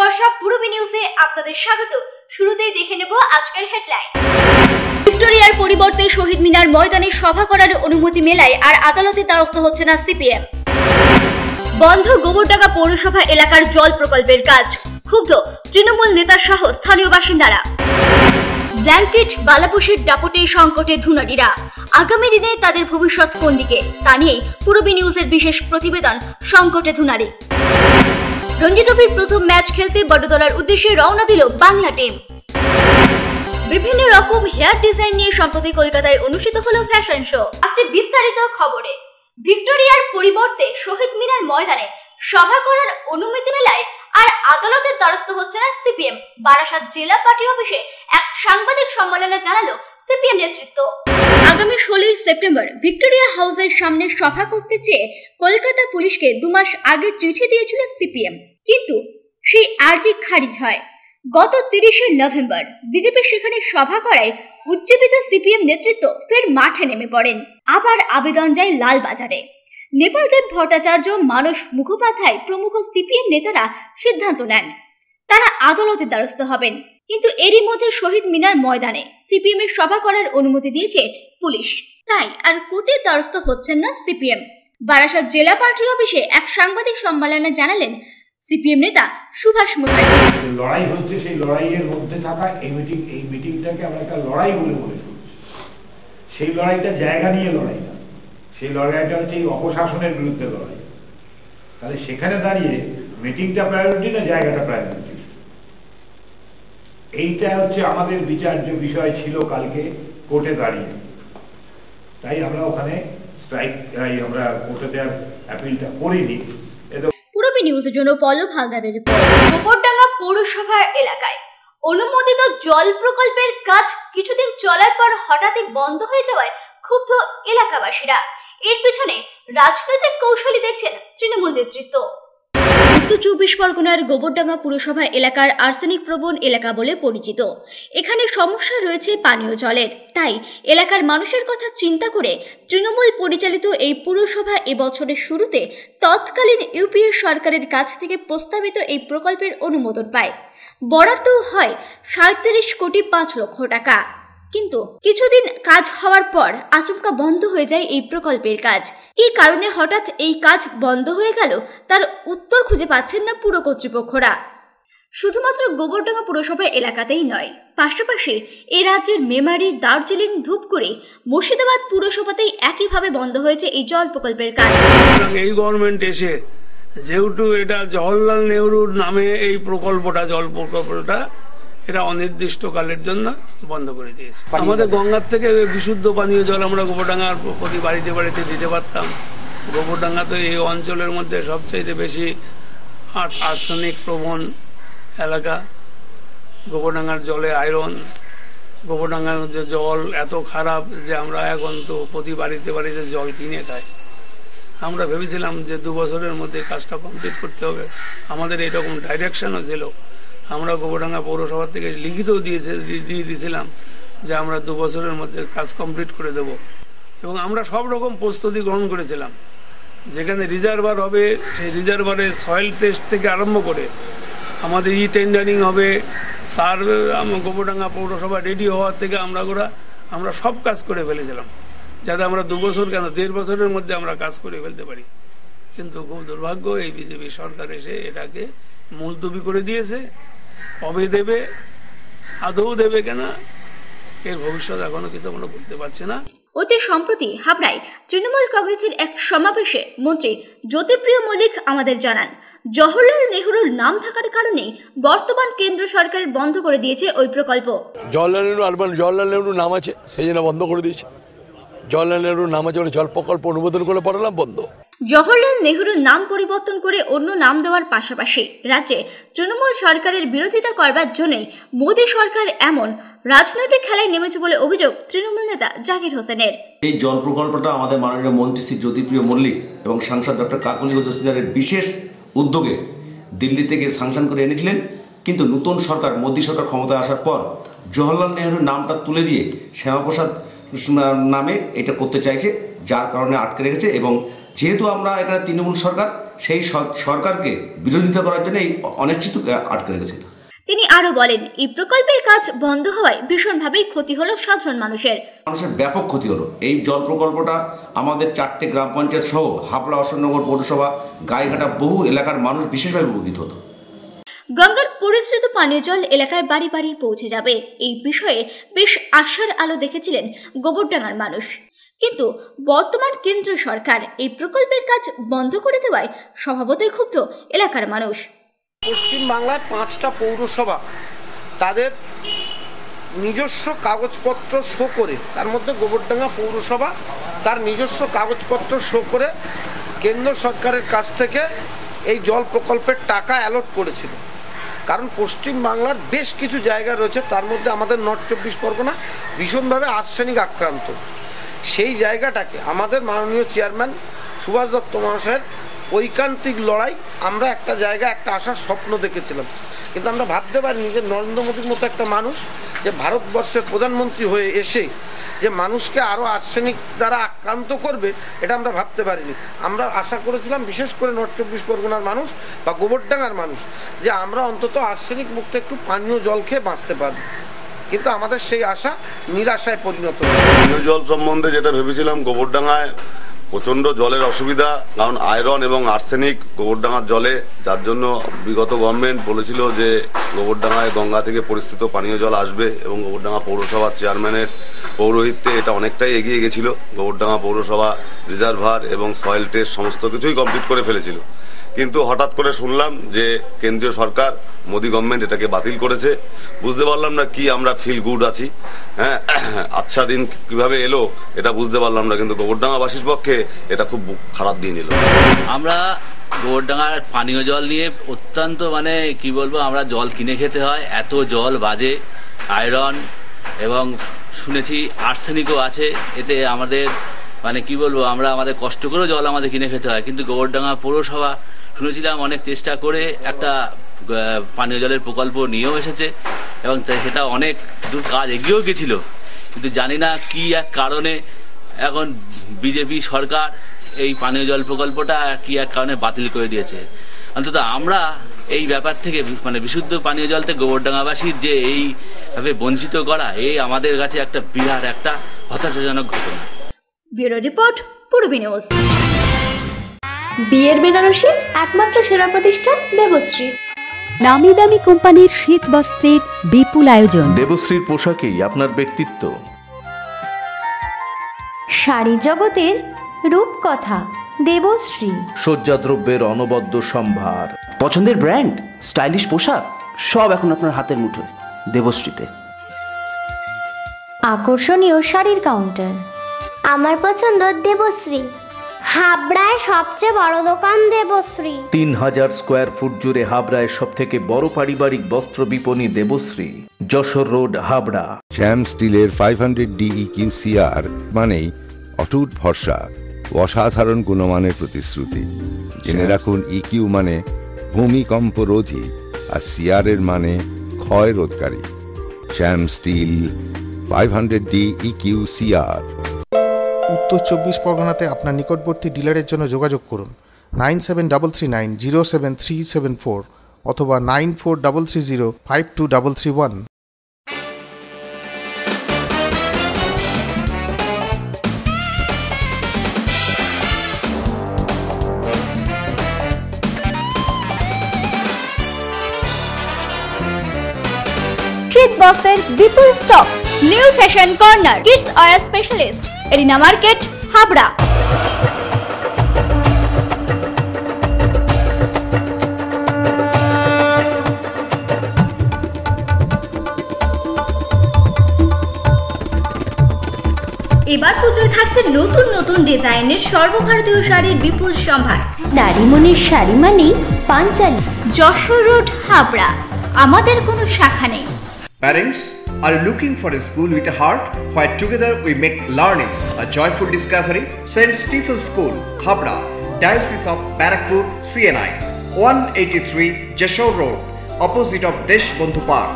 দর্শক পূর্বী নিউজে আপনাদের স্বাগত। শুরুতেই দেখে নেব আজকের হেডলাইন। ভিক্টোরিয়ার পরিবর্তে শহীদ মিনার ময়দানে সভা করার অনুমতি মেলায় আর আদালতের দ্বারস্থ হচ্ছে না সিপিএম। বন্ধ গোবরডাঙ্গা পৌরসভা এলাকার জল প্রকল্পের কাজ, ক্ষুব্ধ তৃণমূল নেতা সহ স্থানীয় বাসিন্দারা। ব্ল্যাঙ্কেট বালাপুষের দাপটে সংকটে ধুনারিরা, আগামী দিনে তাদের ভবিষ্যৎ কোন দিকে তা নিয়েই পূর্বী নিউজের বিশেষ প্রতিবেদন সংকটে ধুনারি। রঞ্জি ট্রফির প্রথম ম্যাচ খেলতে বড়তলার উদ্দেশ্যে রওনা দিল বাংলা টিম। বিভিন্ন রকম হেয়ার ডিজাইন নিয়ে সম্প্রতি কলকাতায় অনুষ্ঠিত হলো ফ্যাশন শো। আজকে বিস্তারিত খবরে। ভিক্টোরিয়ার পরিবর্তে শহীদ মিনার ময়দানে সভা করার অনুমতি মেলায় আর আদালতের দ্বারস্থ হচ্ছে না সিপিএম। বারাসাত জেলা পার্টি অফিসে এক সাংবাদিক সম্মেলনে জানালো সিপিএম নেতৃত্ব, আগামী 16 সেপ্টেম্বর ভিক্টোরিয়া হাউসের সামনে সভা করতে চেয়ে কলকাতা পুলিশকে 2 মাস আগে চিঠি দিয়েছিল সিপিএম, কিন্তু সেই আর্জি খারিজ হয়। গত 30 নভেম্বর বিজেপি সেখানে সভা করায় উজ্জীবিত সিপিএম নেতৃত্ব ফের মাঠে নেমে পড়েন। আবার আবেদন যায় লালবাজারে। নেপালদেব ভট্টাচার্য, মানস মুখোপাধ্যায় প্রমুখ সিপিএম নেতারা সিদ্ধান্ত নেন তারা আদালতের দ্বারস্থ হবেন, কিন্তু এরই মধ্যে শহীদ মিনার ময়দানে সিপিএম এর সভা করার অনুমতি দিয়েছে পুলিশ, তাই আর কোর্টের দ্বারস্থ হচ্ছেন না সিপিএম। বারাসাত জেলা পার্টি অফিসে এক সাংবাদিক সম্মেলনে জানালেন সিপিএম নেতা সুভাষ মুখার্জি। লড়াই হচ্ছে, সেই লড়াইয়ের মধ্যে থাকা এই মিটিংটাকে আমরা একটা লড়াই বলে মনে করি। সেই লড়াইটা জায়গা নিয়ে লড়াই না, সেই লড়াইটা হচ্ছে এই অপশাসনের বিরুদ্ধে লড়াই। তাহলে সেখানে দাঁড়িয়ে মিটিংটা প্রায়োরিটি না জায়গাটা প্রায়োরিটি, এইটা হচ্ছে আমাদের বিচার্য বিষয় ছিল কালকে কোর্টে দাঁড়িয়ে। তাই আমরা ওখানে স্ট্রাইক, আমরা কোর্টে দেওয়ার অ্যাপিলটা করিনি। পূর্বী নিউজের জন্য পল্লব হালদারের রিপোর্ট। গোবরডাঙ্গা পৌরসভার এলাকায় অনুমোদিত জল প্রকল্পের কাজ কিছুদিন চলার পর হঠাৎই বন্ধ হয়ে যাওয়ায় ক্ষুব্ধ এলাকাবাসীরা। এর পিছনে রাজনৈতিক কৌশলী দেখছেন তৃণমূল নেতৃত্ব। উত্তর 24 পরগনার গোবরডাঙ্গা পুরসভা এলাকার আর্সেনিক প্রবণ এলাকা বলে পরিচিত। এখানে সমস্যা রয়েছে পানীয় জলের, তাই এলাকার মানুষের কথা চিন্তা করে তৃণমূল পরিচালিত এই পুরসভা এবছরের শুরুতে তৎকালীন ইউপিএ সরকারের কাছ থেকে প্রস্তাবিত এই প্রকল্পের অনুমোদন পায়। বরাদ্দ হয় 37 কোটি 5 লক্ষ টাকা, কিন্তু কিছুদিন কাজ হওয়ার পর আচমকা বন্ধ হয়ে যায় এই প্রকল্পের কাজ। কী কারণে হঠাৎ এই কাজ বন্ধ হয়ে গেল তার উত্তর খুঁজে পাচ্ছেন না পুর কর্তৃপক্ষরা। শুধুমাত্র গোবরডাঙ্গা পুরসভা এলাকাতেই নয়, পাশাপাশি এই রাজ্যের মেমারি, দার্জিলিং, ধূপগুড়ি, মুর্শিদাবাদ পুরসভাতেই একইভাবে বন্ধ হয়েছে এই জল প্রকল্পের কাজ। এই গভর্নমেন্ট এসে যেহেতু এটা জওহরলাল নেহরুর নামে এই প্রকল্পটা, জল প্রকল্পটা এটা অনির্দিষ্টকালের জন্য বন্ধ করে দিয়েছে। আমাদের গঙ্গার থেকে বিশুদ্ধ পানীয় জল আমরা গোবরডাঙ্গার প্রতি বাড়িতে বাড়িতে দিতে পারতাম। গোবরডাঙ্গা তো এই অঞ্চলের মধ্যে সবচেয়ে বেশি আর্সেনিক প্রবণ এলাকা। গোবরডাঙ্গার জলে আয়রন, গোবরডাঙ্গার মধ্যে জল এত খারাপ যে আমরা এখন তো প্রতি বাড়িতে বাড়িতে জল কিনে খাই। আমরা ভেবেছিলাম যে 2 বছরের মধ্যে কাজটা কমপ্লিট করতে হবে, আমাদের এরকম ডাইরেকশনও ছিল। আমরা গোবরডাঙ্গা পৌরসভা থেকে লিখিতও দিয়ে দিয়েছিলাম যে আমরা 2 বছরের মধ্যে কাজ কমপ্লিট করে দেব, এবং আমরা সব রকম প্রস্তুতি গ্রহণ করেছিলাম। যেখানে রিজার্ভার হবে সেই রিজার্ভারের সয়েল টেস্ট থেকে আরম্ভ করে আমাদের টেন্ডারিং হবে, তার গোবরডাঙ্গা পৌরসভা রেডি হওয়ার থেকে আমরা সব কাজ করে ফেলেছিলাম, যাতে আমরা 2 বছর কেন 1.5 বছরের মধ্যে আমরা কাজ করে ফেলতে পারি। কিন্তু খুব দুর্ভাগ্য, এই বিজেপি সরকার এসে এটাকে মুলতবি করে দিয়েছে। কবে দেবে, আদৌ দেবে কেনা, এর ভবিষ্যৎ এখনো কিছু আমরা বলতে পারছি না। অতি সম্প্রতি হাবড়ায় তৃণমূল কংগ্রেসের এক সমাবেশে মন্ত্রী জ্যোতিপ্রিয় মল্লিক আমাদের জানান, জওহরলাল নেহরুর নাম থাকার কারণেই বর্তমান কেন্দ্র সরকার বন্ধ করে দিয়েছে ওই প্রকল্প। জওহরলাল নেহরুর নাম আছে সেই জন্য বন্ধ করে দিয়েছে। জওহরলাল নেহরুর নাম আছে বলে জল প্রকল্প অনুমোদন করে পড়ালাম বন্ধ। জওহরলাল নেহরুর নাম পরিবর্তন করে অন্য নাম দেওয়ার পাশাপাশি রাজ্যে তৃণমূল সরকারের বিরোধিতা করবার জন্যই মোদী সরকার এমন রাজনৈতিক খেলায় নেমেছে বলে অভিযোগ তৃণমূল নেতা জাকির হোসেনের। এই জল প্রকল্পটা আমাদের মাননীয় মন্ত্রী শ্রী জ্যোতিপ্রিয় মল্লিক এবং সাংসদ ডক্টর কাকলি মজুমদারের বিশেষ উদ্যোগে দিল্লি থেকে স্যাংশন করে এনেছিলেন, কিন্তু নতুন সরকার, মোদী সরকার ক্ষমতায় আসার পর জওহরলাল নেহরুর নামটা তুলে দিয়ে শ্যামাপ্রসাদ নামে এটা করতে চাইছে, যার কারণে আটকে রেখেছে। এবং যেহেতু আমরা এখানে তৃণমূল সরকার, সেই সরকারকে বিরোধিতা করার জন্য এই অনিশ্চিত আটকে রেখেছিল। তিনি আরো বলেন, এই প্রকল্পের কাজ বন্ধ হওয়ায় ভীষণভাবে ক্ষতি হলো সাধারণ মানুষের ব্যাপক ক্ষতি হলো। এই জল প্রকল্পটা আমাদের 4টে গ্রাম পঞ্চায়েত সহ হাবড়া, অশোকনগর পৌরসভা, গাইঘাটা বহু এলাকার মানুষ বিশেষভাবে উপকৃত হতো। গঙ্গার পরিশ্রুত পানীয় জল এলাকার বাড়ি বাড়ি পৌঁছে যাবে, এই বিষয়ে বেশ আশার আলো দেখেছিলেন গোবরডাঙ্গার মানুষ। কিন্তু বর্তমান কেন্দ্র সরকার এই প্রকল্পের কাজ বন্ধ করে দেওয়ায় স্বভাবতই ক্ষুব্ধ এলাকার মানুষ। পশ্চিম বাংলায় 5টা পৌরসভা তাদের নিজস্ব কাগজপত্র শো করে, তার মধ্যে গোবরডাঙ্গা পৌরসভা তার নিজস্ব কাগজপত্র শো করে কেন্দ্র সরকারের কাছ থেকে এই জল প্রকল্পের টাকা অ্যালট করেছিল। কারণ পশ্চিম বাংলার বেশ কিছু জায়গা রয়েছে, তার মধ্যে আমাদের নর্থ 24 পরগনা ভীষণভাবে আর্সেনিক আক্রান্ত। সেই জায়গাটাকে আমাদের মাননীয় চেয়ারম্যান সুভাষ দত্ত মহাশয়ের ঐকান্তিক লড়াই, আমরা একটা জায়গা, একটা আশার স্বপ্ন দেখেছিলাম। কিন্তু আমরা ভাবতে পারিনি যে নরেন্দ্র মোদীর মতো একটা মানুষ, যে ভারতবর্ষের প্রধানমন্ত্রী হয়ে এসে যে মানুষকে আরো আর্সেনিক দ্বারা আক্রান্ত করবে, এটা আমরা ভাবতে পারিনি। আমরা আশা করেছিলাম, বিশেষ করে নর্থ 24 পরগনার মানুষ বা গোবরডাঙ্গার মানুষ, যে আমরা অন্তত আর্সেনিক মুক্ত একটু পানীয় জল খেয়ে বাঁচতে পারব। কিন্তু আমাদের সেই আশা নিরাশায় পরিণত হয়েছে। পানীয় জল সম্বন্ধে যেটা ভেবেছিলাম, গোবরডাঙ্গায় প্রচন্ড জলের অসুবিধা, কারণ আয়রন এবং আর্সেনিক গোবরডাঙ্গার জলে, যার জন্য বিগত গভর্নমেন্ট বলেছিল যে গোবরডাঙ্গায় গঙ্গা থেকে পরিস্থিত পানীয় জল আসবে, এবং গোবরডাঙ্গা পৌরসভার চেয়ারম্যানের পৌরোহিত্যে এটা অনেকটাই এগিয়ে গেছিল। গোবরডাঙ্গা পৌরসভা রিজার্ভার এবং সয়েল টেস্ট সমস্ত কিছুই কমপ্লিট করে ফেলেছিল। কিন্তু হঠাৎ করে শুনলাম যে কেন্দ্রীয় সরকার, মোদী গভর্নমেন্ট এটাকে বাতিল করেছে। বুঝতে পারলাম না কি আমরা ফিল গুড আছি, হ্যাঁ, আচ্ছা দিন কিভাবে এলো এটা বুঝতে পারলাম না। কিন্তু গোবরডাঙ্গাবাসীর পক্ষে এটা খুব খারাপ দিন এলো। আমরা গোবরডাঙ্গার পানীয় জল নিয়ে অত্যন্ত কি বলবো, আমরা জল কিনে খেতে হয়, এত জল বাজে, আয়রন এবং শুনেছি আর্সেনিকও আছে এতে। আমাদের কি বলবো, আমরা আমাদের কষ্ট করেও জল আমাদের কিনে খেতে হয়। কিন্তু গোবরডাঙ্গা পৌরসভা শুনেছিলাম অনেক চেষ্টা করে একটা পানীয় জলের প্রকল্প নিয়েও এসেছে, এবং সেটা অনেক দূর কাজ এগিয়েও গেছিল। কিন্তু জানি না কি এক কারণে এখন বিজেপি সরকার এই পানীয় জল প্রকল্পটা কি এক কারণে বাতিল করে দিয়েছে। অন্তত আমরা এই ব্যাপার থেকে বিশুদ্ধ পানীয় জল থেকে গোবরডাঙ্গাবাসীর যে এইভাবে বঞ্চিত করা, এই আমাদের কাছে একটা বিরাট একটা হতাশাজনক ঘটনা। Bureau report, Purbi news. বিয়ের বেনারসির একমাত্র সেরা প্রতিষ্ঠান দেবশ্রী। নামি দামি কোম্পানির শীত বস্ত্রের বিপুল আয়োজন। দেবশ্রীর পোশাকেই আপনার ব্যক্তিত্ব। শাড়ি জগতের রূপকথা দেবশ্রী। সজ্জাদ্রব্যের অনবদ্য সম্ভার। পছন্দের ব্র্যান্ড, স্টাইলিশ পোশাক সব এখন আপনার হাতের মুঠোয় দেবশ্রীতে। আকর্ষণীয় শাড়ির কাউন্টার। আমার পছন্দ দেবশ্রী। হাবড়ায় সবচেয়ে বড় দোকান দেবশ্রী। 3000 স্কোয়ার ফুট জুড়ে হাবড়ায় সব থেকে বড় পারিবারিক বস্ত্র বিপণী দেবশ্রী, যশোর রোড, হাবড়া। শ্যাম স্টিলের 500 DEQCR মানেই অটুট ভরসা, অসাধারণ গুণমানের প্রতিশ্রুতি। জেনে রাখুন, EQ মানে ভূমিকম্প রোধী, আর CR এর মানে ক্ষয় রোধকারী। শ্যাম স্টিল 500 DEQCR। উত্তর 24 পরগনাতে আপনার নিকটবর্তী ডিলারের জন্য যোগাযোগ করুন 9733907374 অথবা 9433052331। শীত বস্ত্রের বিপুল stock, new fashion corner, kids wear specialist, Arena market, Habra. এবার পুজোয় থাকছে নতুন নতুন ডিজাইনের সর্বভারতীয় শাড়ির বিপুল সম্ভার। নারী মনের শাড়ি মানেই পাঞ্চালী। যশোর রোড, হাবড়া। আমাদের কোনো শাখা নেই। Parents are looking for a school with a heart where together we make learning a joyful discovery. St. Stephen's School, Habra, Diocese of Barakpur, CNI, 183 Jashore Road, opposite of Desh Bondhu Park,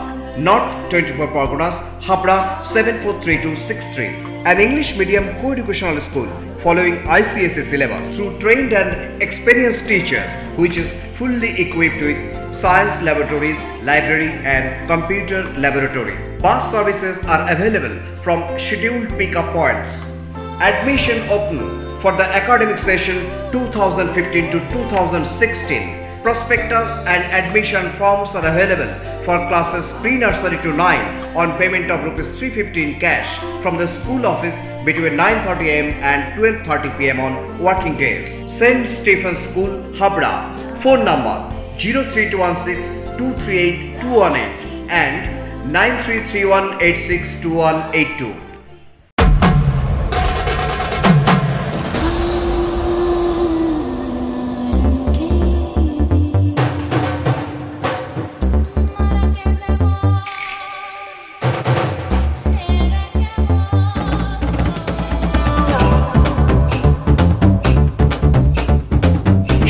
North 24 Parganas, Habra 743263. an English medium co-educational school following ICSE syllabus through trained and experienced teachers, which is fully equipped with science laboratories, library and computer laboratory. Bus services are available from scheduled pick-up points. Admission open for the academic session 2015 to 2016. Prospectus and admission forms are available for classes pre-nursery to 9 on payment of ₹350 in cash from the school office between 9:30 am and 12:30 pm on working days. St. Stephen's School, Habra. Phone number 03216 238 218 and 9331862182.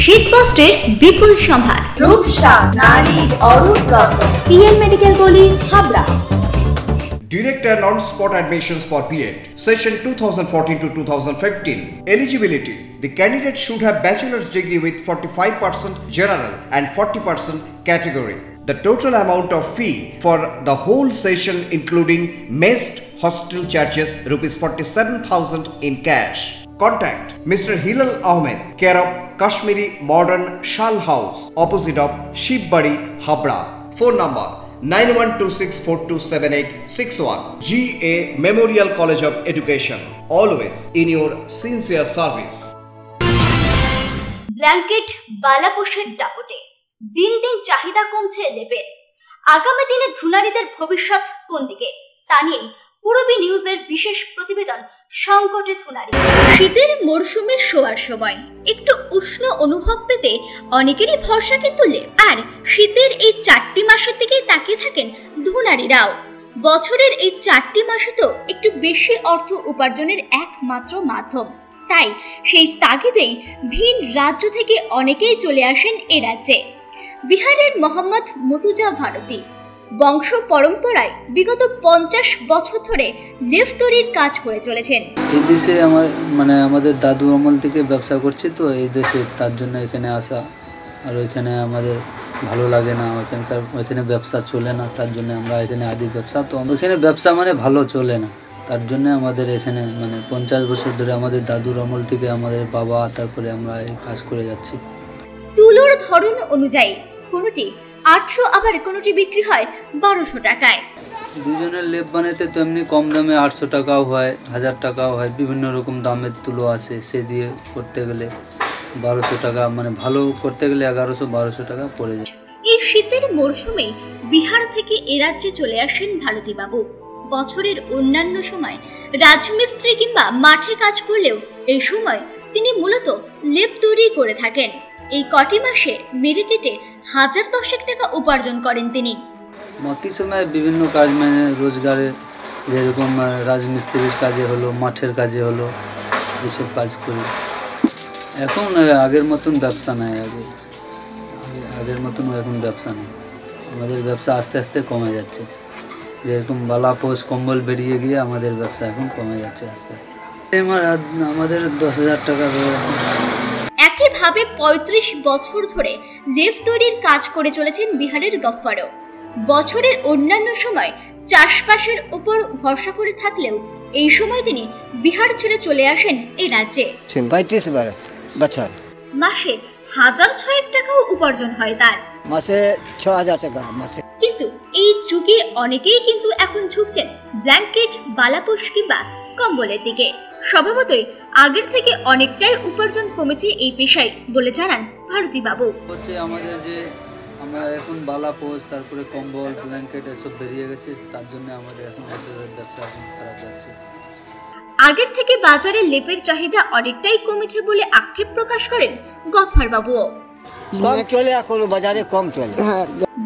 শীতবস্ত্রের বিপুল সম্ভার, রূপসা নারীর অরূপ রত্ন, PL medical গলি, Habra. Direct and on-spot admissions for B.Ed, session 2014 to 2015. Eligibility: the candidate should have bachelor's degree with 45% general and 40% category. The total amount of fee for the whole session including messed hostel charges ₹47,000 in cash. Contact Mr. Hilal Ahmed, care of Kashmiri Modern Shal House, opposite of Shibbari, Habra. Phone number 9126427861. GA Memorial College of Education, always in your sincere service. Blanket বালাপোষের দাপটে দিন দিন চাহিদা কমছে লেপের। আগামী দিনে ধুনারীদের ভবিষ্যৎ কোন দিকে তা নিয়ে পূরবী নিউজের বিশেষ প্রতিবেদন সংকটে ধুনারী। শীতের মরশুমে শোয়ার সময় একটু উষ্ণ অনুভব পেতে অনেকেরই ভরসা কিন্তু লেপ। আর শীতের এই 4টি মাসের দিকে তাকিয়ে থাকেন ধুনারীরাও। বছরের এই 4টি মাসে তো একটু বেশি অর্থ উপার্জনের একমাত্র মাধ্যম। তাই সেই তাগিদেই ভিন রাজ্য থেকে অনেকেই চলে আসেন এ রাজ্যে। বিহারের মোহাম্মদ মুতুজা ভারতী বংশ পরম্পরায় বিগত 50 বছর ধরে লেপ তৈরির কাজ করে চলেছেন। এই দেশে আমাদের দাদু আমল থেকে ব্যবসা করছি, তো এই দেশে তার জন্য এখানে আসা। আর ওইখানে আমাদের ভালো লাগে না, ওইখানে ব্যবসা চলে না, তার জন্য আমরা এখানে আদি ব্যবসা, তো ওইখানে ব্যবসা ভালো চলে না, তার জন্য আমাদের এখানে 50 বছর ধরে আমাদের দাদুর আমল থেকে আমাদের বাবা, তারপরে আমরা এই কাজ করে যাচ্ছি। তুলোর ধরন অনুযায়ী কোনটি 800 আবার কোনটি বিক্রি হয় 1200 টাকায়। দুজনের লেপ বানাতে তো এমনি কম দামে 800 টাকাও হয়, 1000 টাকাও হয়, বিভিন্ন রকম দামের তুলো আছে, সে দিয়ে করতে গেলে 1200 টাকা, ভালো করতে গেলে 1100-1200 টাকা পড়ে যায়। এই শীতের মরশুমে বিহার থেকে এ রাজ্যে চলে আসেন ভারতী বাবু। বছরের অন্যান্য সময় রাজমিস্ত্রি কিংবা মাঠে কাজ করলেও এই সময় তিনি মূলত লেপ তৈরি করে থাকেন। এই কটি মাসে মেরে কেটে 1010 টাকা উপার্জন করেন তিনি। বাকি সময় বিভিন্ন কাজ রোজগারে, যেরকম রাজমিস্ত্রির কাজে হলো, মাঠের কাজে হলো, এসব কাজ করি। এখন আগের মতন ব্যবসা নাই, আগের মতন এখন ব্যবসা নেই। আমাদের ব্যবসা আস্তে আস্তে কমে যাচ্ছে, যেরকম বালাপোষ কম্বল বেরিয়ে গিয়ে আমাদের ব্যবসা এখন কমে যাচ্ছে আস্তে আস্তে। আমাদের 10,000 টাকা। একইভাবে 35 বছর ধরে লেপ তৈরির কাজ করে চলেছেন বিহারের গফ্ফারও। বছরের অন্যান্য সময় চাষবাসের উপর ভরসা করে থাকলেও এই সময় তিনি বিহার ছেড়ে চলে আসেন এই রাজ্যে। 35 বছর মাসে 1006 টাকাও উপার্জন হয় তার। মাসে 6000 টাকা মাসে। কিন্তু এই যুগে অনেকেই কিন্তু এখন ঝুঁকছেন ব্ল্যাঙ্কেট, বালাপোষ কিংবা কম্বলের দিকে। স্বভাবতই আগের থেকে অনেকটাই উপার্জন কমেছে এই পেশায় বলে জানান ভারতী বাবু। আমাদের যে আমরা এখন বালাপোষ, তারপরে কম্বল, ব্ল্যাঙ্কেট এসব বেরিয়ে গেছে, তার জন্য আমাদের এখন ব্যবসা খারাপ যাচ্ছে। আগের থেকে বাজারে লেপের চাহিদা অনেকটাই কমেছে বলে আক্ষেপ প্রকাশ করেন গফ্ফার বাবুও। কম চলে, এখন বাজারে কম চলে।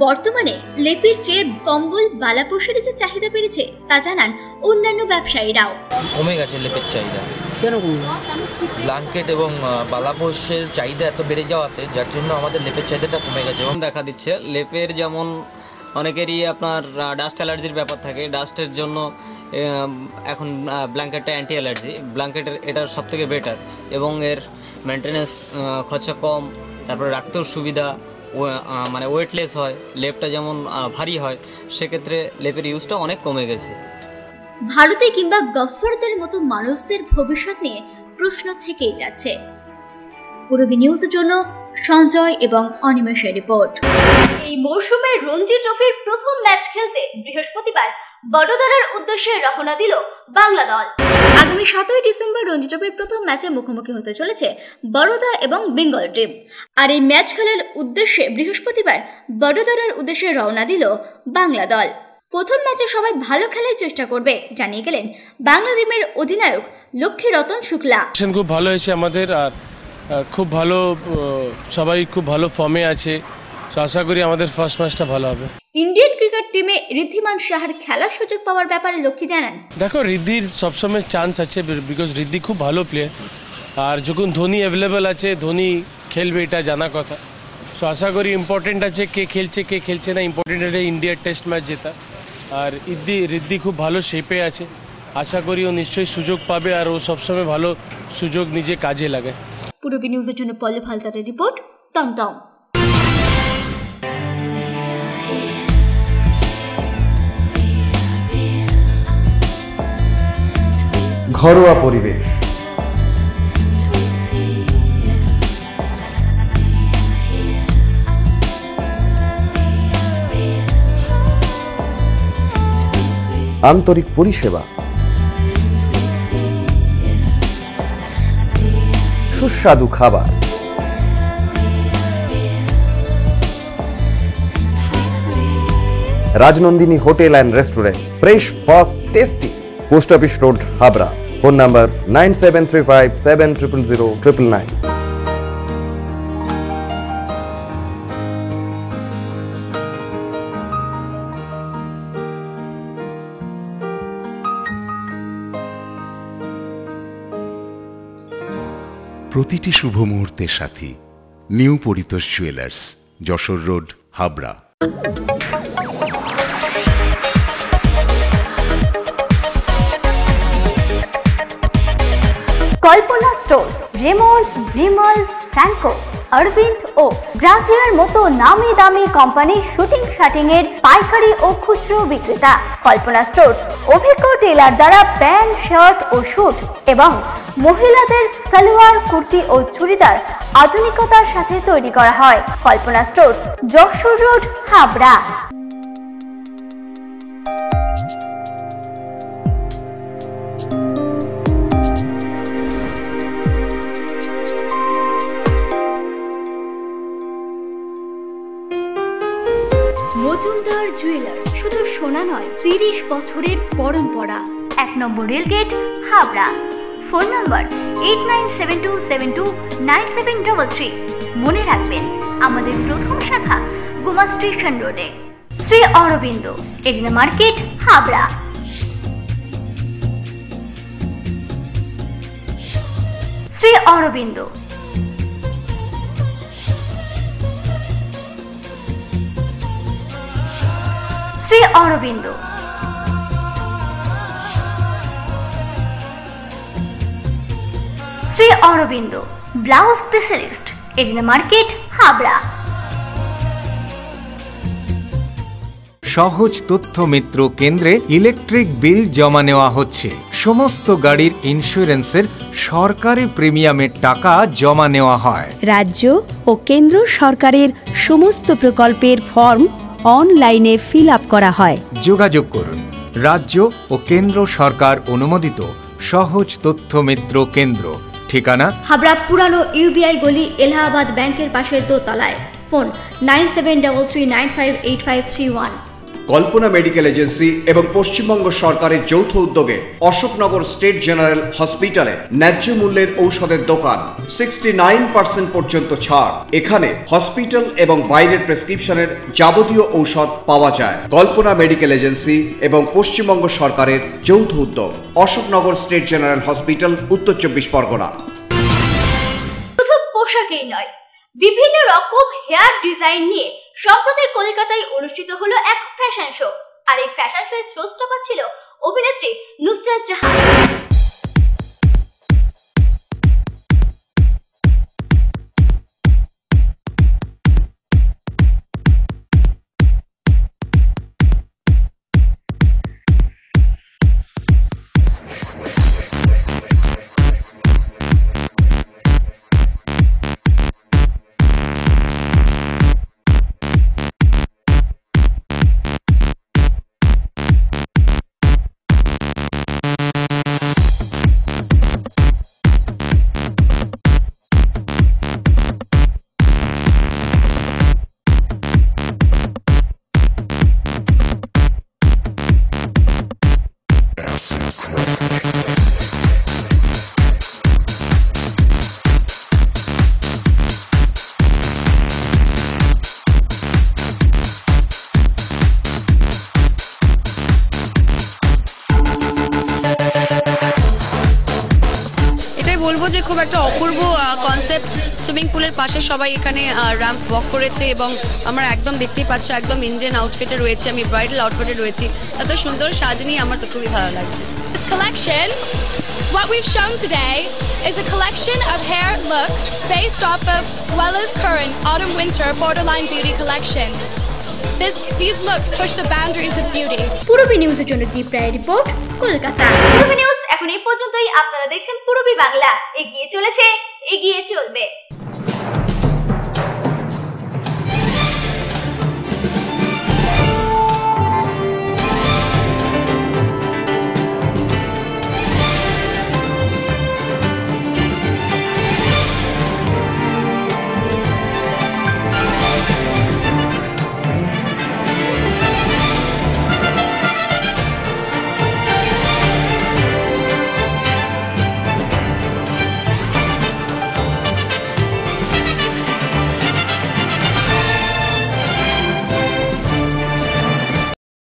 বর্তমানে লেপের চেয়ে কম্বল, বালাপোষের যে চাহিদা বেড়েছে তা জানান অন্যান্য ব্যবসায়ীরাও। কমে গেছে লেপের চাহিদা। কেন? ব্ল্যাঙ্কেট এবং বালাপোষের চাহিদা এত বেড়ে যাওয়াতে, যার জন্য আমাদের লেপের চাহিদাটা কমে গেছে এবং দেখা দিচ্ছে লেপের যেমন অনেকেরই আপনার ডাস্ট অ্যালার্জির ব্যাপার থাকে, ডাস্টের জন্য এখন ব্ল্যাঙ্কেটটা অ্যান্টি অ্যালার্জি, ব্ল্যাঙ্কেটের এটা সবথেকে বেটার এবং এর মেনটেন্যান্স খরচা কম, তারপরে রাখতেও সুবিধা, মানে ওয়েটলেস হয়, লেপটা যেমন ভারী হয় সেক্ষেত্রে লেপের ইউজটা অনেক কমে গেছে। ভারতে কিংবা গফফরদের মতো মানুষদের ভবিষ্যৎ নিয়ে প্রশ্ন থেকেই যাচ্ছে। পূর্বী নিউজের জন্য সঞ্জয় এবং অনিমেষের রিপোর্ট। এই মৌসুমে রঞ্জি ট্রফির প্রথম ম্যাচ খেলতে বৃহস্পতিবার বড়োদরার উদ্দেশ্যে রওনা দিল বাংলা দল। আগামী 7ই ডিসেম্বর রঞ্জি ট্রফির প্রথম ম্যাচে মুখোমুখি হতে চলেছে বরোদা এবং বেঙ্গল টিম। আর এই ম্যাচ খেলার উদ্দেশ্যে বৃহস্পতিবার বড়োদরার উদ্দেশ্যে রওনা দিল বাংলা দল। প্রথম ম্যাচে সবাই ভালো খেলার চেষ্টা করবে জানিয়ে গেলেন বাংলা টিমের অধিনায়ক লক্ষ্মী রতন শুক্লা। খুব ভালো হয়েছে আমাদের, আর খুব ভালো, সবাই খুব ভালো ফর্মে আছে, তো আশা করি আমাদের ফার্স্ট ম্যাচটা ভালো হবে। ইন্ডিয়ান ক্রিকেট টিমে ঋদ্ধিমান সাহার খেলার সুযোগ পাওয়ার ব্যাপারে লক্ষ্মী জানান, দেখো ঋদ্ধির সবসময় চান্স আছে, বিকজ ঋদ্ধি খুব ভালো প্লেয়ার, আর যখন ধোনি অ্যাভেলেবেল আছে ধোনি খেলবে এটা জানা কথা। সো আশা করি ইম্পর্টেন্ট আছে কে খেলছে না, ইম্পর্টেন্ট আছে ইন্ডিয়ার টেস্ট ম্যাচ জেতা। আর ঋদ্ধি খুব ভালো শেপে আছে, আশা করি ও নিশ্চয়ই সুযোগ পাবে, আর ও সবসময় ভালো সুযোগ নিজে কাজে লাগে। পূর্বী নিউজের জন্য পল্লব হালদারের রিপোর্ট, টমটম। ঘরোয়া পরিবেশ, আন্তরিক পরিষেবা, সুস্বাদু খাবার, Rajnandini hotel and restaurant, fresh, fast, tasty. Post office road, Habra. Phone number 9735700999। প্রতিটি শুভ মুহূর্তের সাথী new Paritosh jewellers, Jessore road, Habra. Kalpana stores, Raymonds, Vimal, Franco, Arvind ও গ্রাসিয়ার মতো নামি দামি কোম্পানির শুটিং শাটিং এর পাইকারি ও খুচরো বিক্রেতা। কল্পনা স্টোর্স অভিজ্ঞ টেলার দ্বারা প্যান্ট, শার্ট ও স্যুট এবং মহিলাদের সালোয়ার, কুর্তি ও চুড়িদার আধুনিকতার সাথে তৈরি করা হয়। Kalpana stores, Jessore road, Habra. Majumdar jeweller, শুধু সোনা নয়, 30 বছরের পরম্পরা। 1 নম্বর রেলগেট, হাবড়া। ফোন নম্বর 8972729733। মনে রাখবেন আমাদের প্রথম শাখা গোমা স্টেশন রোডে। Shri Aurobindo, Arena market, Habra. Shri Aurobindo. Shri Aurobindo. Shri Aurobindo blouse specialist, Arena market, Habra. সহজ তথ্য মিত্র কেন্দ্রে ইলেকট্রিক বিল জমা নেওয়া হচ্ছে। সমস্ত গাড়ির ইন্স্যুরেন্সের সরকারি প্রিমিয়ামের টাকা জমা নেওয়া হয়। রাজ্য ও কেন্দ্র সরকারের সমস্ত প্রকল্পের ফর্ম অনলাইনে ফিল আপ করা হয়। যোগাযোগ করুন রাজ্য ও কেন্দ্র সরকার অনুমোদিত সহজ তথ্য মিত্র কেন্দ্র। ঠিকানা হাবড়া পুরানো ইউবিআই গলি, এলাহাবাদ ব্যাংকের পাশে দোতলায়। ফোন 9733958531। কল্পনা মেডিকেল এজেন্সি এবং পশ্চিমবঙ্গ সরকারের যৌথ উদ্যোগে অশোকনগর স্টেট জেনারেল হসপিটালে ন্যায্য মূল্যের ঔষধের দোকান, 69% পর্যন্ত ছাড়। এখানে হসপিটাল এবং বাইরের প্রেসক্রিপশনের যাবতীয় ঔষধ পাওয়া যায়। কল্পনা মেডিকেল এজেন্সি এবং পশ্চিমবঙ্গ সরকারের যৌথ উদ্যোগ, অশোকনগর স্টেট জেনারেল হসপিটাল, উত্তর 24 পরগনা। শুধু পোশাকেই নয়, বিভিন্ন রকম হেয়ার ডিজাইন নিয়ে সম্প্রতি কলকাতায় অনুষ্ঠিত হলো এক ফ্যাশন শো, আর এই ফ্যাশন শোয়ের শোস্টপার ছিল অভিনেত্রী নুসরাত জাহান। বলবো যে খুব একটা অপূর্ব কনসেপ্ট। সুইমিং পুলের পাশে সবাই এখানে র্যাম্প ওয়াক করেছে এবং আমরা একদম দেখতেই পাচ্ছি একদম ইন্ডিয়ান আউটফিটে রয়েছে, আমি ব্রাইডাল আউটফিটে রয়েছি। এত সুন্দর সাজনি আমার তো খুবই ভালো লাগছে। Collection. What we've shown today is a collection of hair look based off of Wella's current autumn-winter borderline beauty collection. These looks push the boundaries of beauty. Purabi নিউজের জন্য দীপ রায় রিপোর্ট, কলকাতা। পূরবী নিউজ এখন এই পর্যন্তই। আপনারা দেখছেন পূরবী বাংলা, এগিয়ে চলেছে, এগিয়ে চলবে।